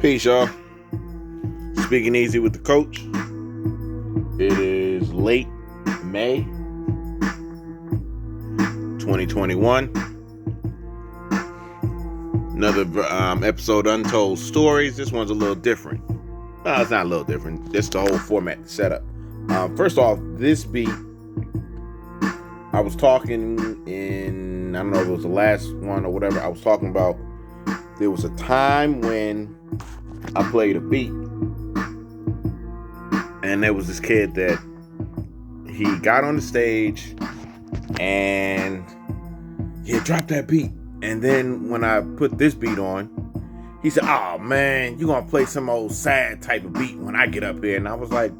Peace, y'all. Speaking easy with the coach. It is late May 2021. Another episode of Untold Stories. This one's a little different. No, it's not a little different. Just the whole format setup. First off, this beat, I was talking in, I don't know if it was the last one or whatever. I was talking about there was a time when I played a beat, and there was this kid that he got on the stage and he dropped that beat. And then when I put this beat on, he said, "Oh man, you gonna play some old sad type of beat when I get up here?" And I was like,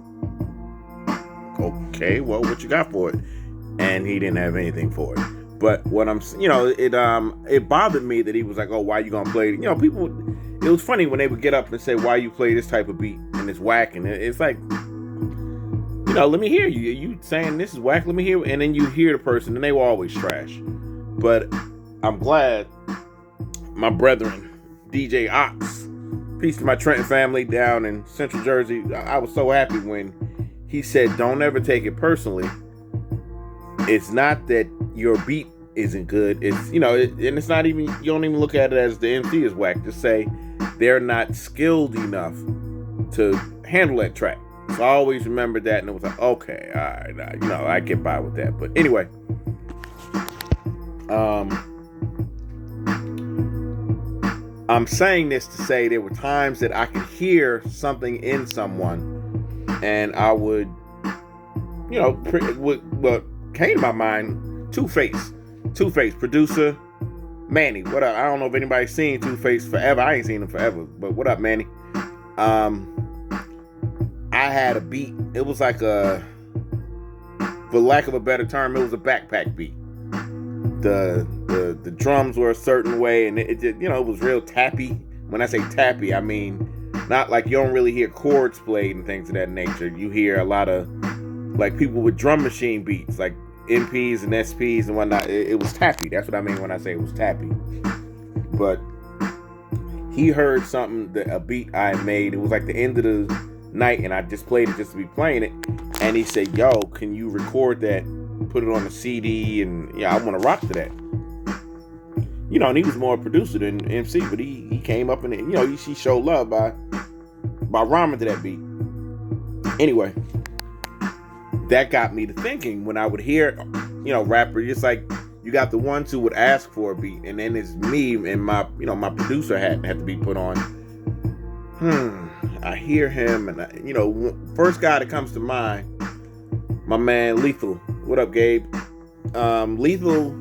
"Okay, well, what you got for it?" And he didn't have anything for it. But what it bothered me that he was like, "Oh, why you gonna play?" People. It was funny when they would get up and say, "Why you play this type of beat and it's whack?" And it's like, let me hear you. You saying this is whack? Let me hear. And then you hear the person, and they were always trash. But I'm glad my brethren, DJ Ox, peace to my Trenton family down in Central Jersey. I was so happy when he said, "Don't ever take it personally. It's not that your beat isn't good. It's, and it's not even, you don't even look at it as the MC is whack. Just say they're not skilled enough to handle that track." So I always remembered that, and it was like, okay, all right, I get by with that. But anyway, I'm saying this to say there were times that I could hear something in someone, and I would, what came to my mind, Two-Face producer Manny. What up? I don't know if anybody's seen Two-Face forever. I ain't seen him forever, but what up, Manny? I had a beat. It was like for lack of a better term, it was a backpack beat. The drums were a certain way, and it was real tappy. When I say tappy, I mean not like you don't really hear chords played and things of that nature. You hear a lot of like people with drum machine beats, like MPs and SPs and whatnot. It was tappy. That's what I mean when I say it was tappy. But he heard something, a beat I made. It was like the end of the night, and I just played it just to be playing it. And he said, "Yo, can you record that? Put it on a CD, and I want to rock to that." And he was more a producer than MC, but he came up and he showed love by rhyming to that beat. Anyway, that got me to thinking when I would hear, rapper, it's like you got the ones who would ask for a beat, and then it's me and my, my producer had to be put on. I hear him, and first guy that comes to mind, my man Lethal. What up, Gabe? Lethal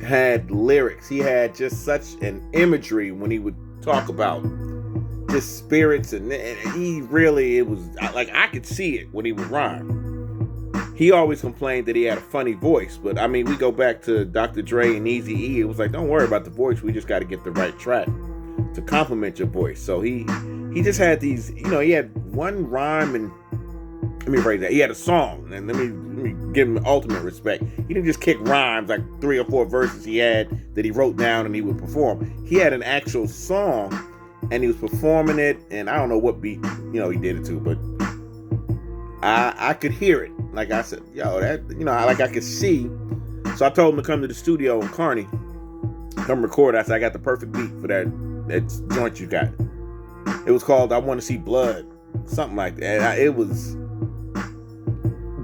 had lyrics. He had just such an imagery when he would talk about just spirits, and he really, it was like I could see it when he would rhyme. He always complained that he had a funny voice, but I mean, we go back to Dr. Dre and Eazy-E. It was like, don't worry about the voice. We just got to get the right track to complement your voice. So he just had these, he had one rhyme, and let me phrase that. He had a song, and let me give him ultimate respect. He didn't just kick rhymes like 3 or 4 verses he had that he wrote down and he would perform. He had an actual song, and he was performing it, and I don't know what beat, he did it to, but I could hear it. Like I said, that, like I could see. So I told him to come to the studio in Kearney, come record. I said, I got the perfect beat for that joint you got. It was called "I Want to See Blood," something like that. It was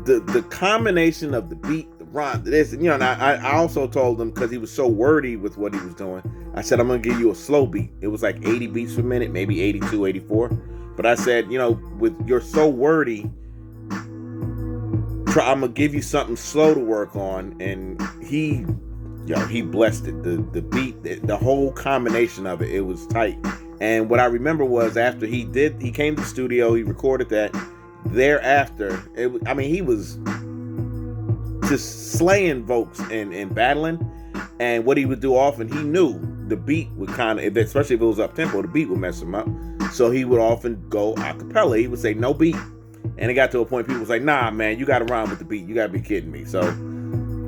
the combination of the beat, the rhyme, this, and I also told him, because he was so wordy with what he was doing, I said, I'm gonna give you a slow beat. It was like 80 beats per minute, maybe 82, 84. But I said, with you're so wordy, I'm gonna give you something slow to work on. And he blessed it. The beat, the whole combination of it, it was tight. And what I remember was after he came to the studio, he recorded that. Thereafter, he was just slaying folks and battling. And what he would do often, he knew the beat would kind of, especially if it was up tempo, the beat would mess him up. So he would often go a cappella. He would say no beat. And it got to a point people was like, "Nah, man, you got to rhyme with the beat. You got to be kidding me." So,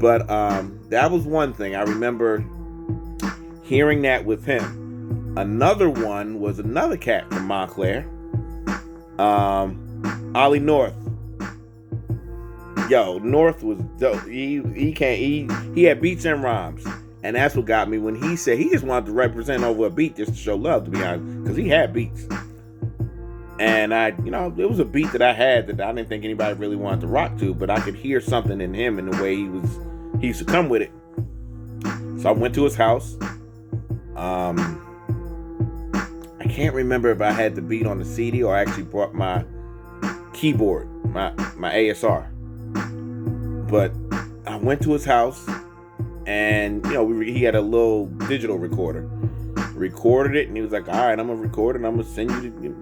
but that was one thing I remember hearing that with him. Another one was another cat from Montclair, Ollie North. Yo, North was dope. He had beats and rhymes, and that's what got me when he said he just wanted to represent over a beat just to show love, to be honest, because he had beats. And it was a beat that I had that I didn't think anybody really wanted to rock to, but I could hear something in him and the way he used to come with it. So I went to his house. I can't remember if I had the beat on the CD or I actually brought my keyboard, my ASR. But I went to his house, and he had a little digital recorder. Recorded it, and he was like, "All right, I'm gonna record it, and I'm gonna send you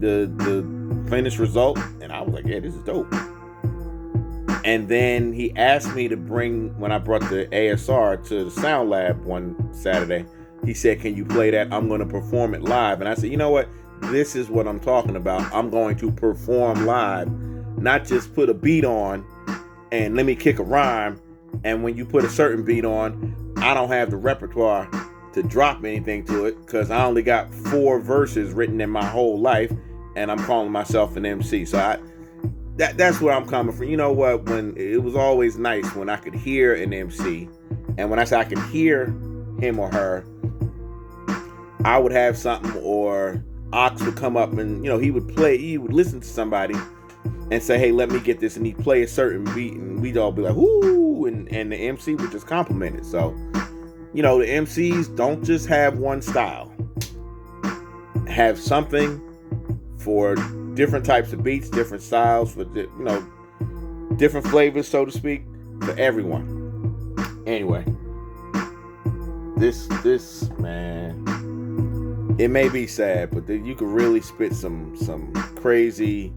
the finished result." And I was like, "Yeah, this is dope." And then he asked me to bring, when I brought the ASR to the Soundlab one Saturday, he said, "Can you play that? I'm gonna perform it live." And I said, "You know what? This is what I'm talking about. I'm going to perform live, not just put a beat on and let me kick a rhyme. And when you put a certain beat on, I don't have the repertoire to drop anything to it because I only got 4 verses written in my whole life, and I'm calling myself an MC." So that's where I'm coming from. You know what? When it was always nice when I could hear an MC, and when I say I could hear him or her, I would have something, or Ox would come up and he would listen to somebody and say, "Hey, let me get this," and he'd play a certain beat, and we'd all be like, "Woo!" and the MC would just compliment it. So, the MCs don't just have one style. Have something for different types of beats, different styles, for different flavors, so to speak, for everyone. Anyway, this man, it may be sad, but you could really spit some crazy.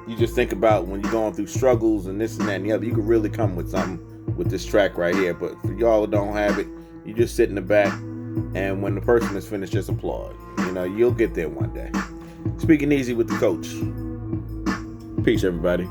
You just think about when you're going through struggles and this and that and the other. You could really come with something with this track right here. But for y'all who don't have it, you just sit in the back, and when the person is finished, just applaud. You'll get there one day. Speaking easy with the coach. Peace, everybody.